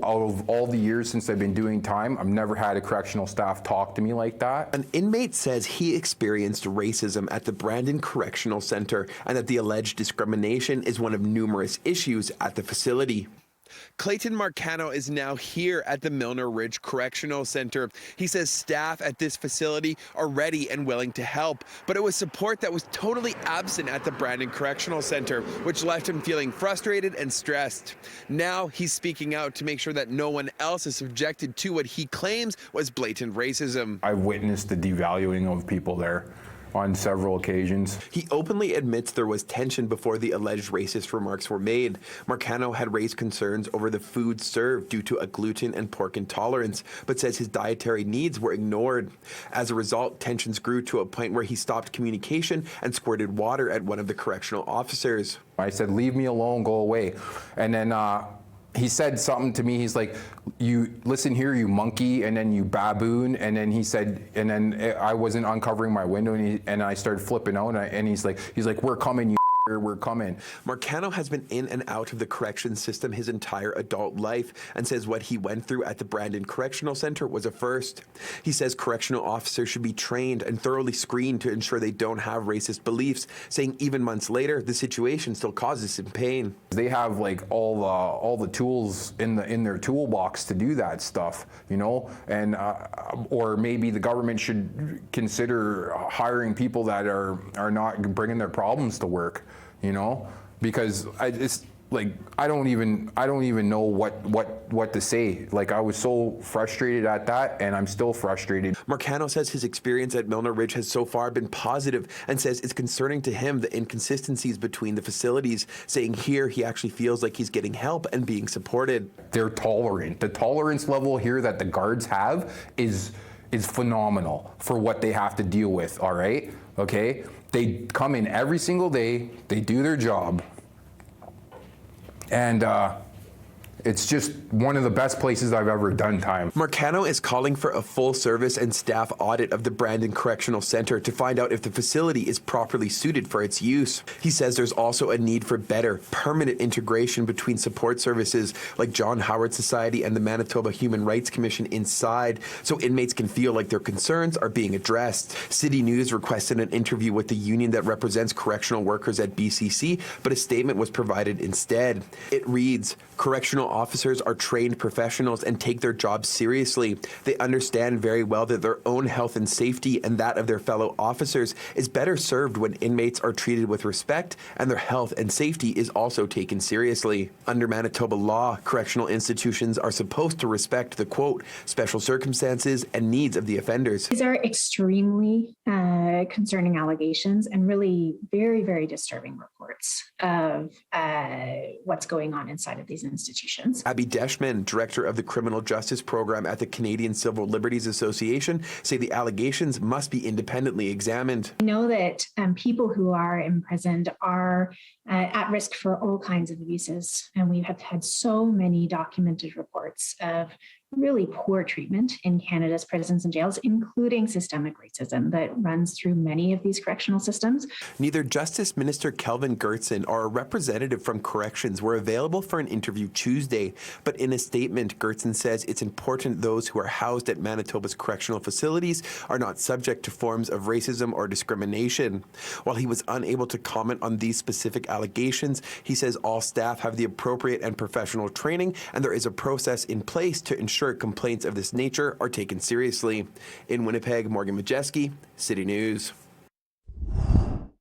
Out of all the years since I've been doing time, I've never had a correctional staff talk to me like that. An inmate says he experienced racism at the Brandon Correctional Centre and that the alleged discrimination is one of numerous issues at the facility. Clayton Marcano is now here at the Milner Ridge Correctional Centre. He says staff at this facility are ready and willing to help, but it was support that was totally absent at the Brandon Correctional Centre, which left him feeling frustrated and stressed. Now he's speaking out to make sure that no one else is subjected to what he claims was blatant racism. I've witnessed the devaluing of people there on several occasions. He openly admits there was tension before the alleged racist remarks were made. Marcano had raised concerns over the food served due to a gluten and pork intolerance, but says his dietary needs were ignored. As a result, tensions grew to a point where he stopped communication and squirted water at one of the correctional officers. I said, "Leave me alone, go away." And then he said something to me. He's like, "You listen here, you monkey," and then "you baboon," and then he said, and then I wasn't uncovering my window, and I started flipping out, and he's like, "We're coming, you we're coming." Marcano has been in and out of the correction system his entire adult life and says what he went through at the Brandon Correctional Centre was a first. He says correctional officers should be trained and thoroughly screened to ensure they don't have racist beliefs, saying even months later, the situation still causes him pain. They have like all the tools in their toolbox to do that stuff, you know, and or maybe the government should consider hiring people that are not bringing their problems to work, you know, because it's like I don't even know what to say. Like, I was so frustrated at that, and I'm still frustrated. Marcano says his experience at Milner Ridge has so far been positive and says it's concerning to him the inconsistencies between the facilities, saying here he actually feels like he's getting help and being supported. They're tolerant. The tolerance level here that the guards have is phenomenal for what they have to deal with, all right? Okay? They come in every single day, they do their job, and it's just one of the best places I've ever done time. Marcano is calling for a full service and staff audit of the Brandon Correctional Centre to find out if the facility is properly suited for its use. He says there's also a need for better, permanent integration between support services like John Howard Society and the Manitoba Human Rights Commission inside, so inmates can feel like their concerns are being addressed. City News requested an interview with the union that represents correctional workers at BCC, but a statement was provided instead. It reads, "Correctional officers are trained professionals and take their jobs seriously. They understand very well that their own health and safety and that of their fellow officers is better served when inmates are treated with respect and their health and safety is also taken seriously. Under Manitoba law, correctional institutions are supposed to respect the, quote, special circumstances and needs of the offenders." These are extremely concerning allegations and really very, very disturbing reports of what's going on inside of these institutions. Abby Deschman, director of the Criminal Justice Program at the Canadian Civil Liberties Association, say the allegations must be independently examined. We know that people who are imprisoned are at risk for all kinds of abuses, and we have had so many documented reports of really poor treatment in Canada's prisons and jails, including systemic racism that runs through many of these correctional systems. Neither Justice Minister Kelvin Gertson or a representative from Corrections were available for an interview Tuesday, but in a statement, Gertson says it's important those who are housed at Manitoba's correctional facilities are not subject to forms of racism or discrimination. While he was unable to comment on these specific allegations, he says all staff have the appropriate and professional training, and there is a process in place to ensure complaints of this nature are taken seriously. In Winnipeg, Morgan Modjeski, City News.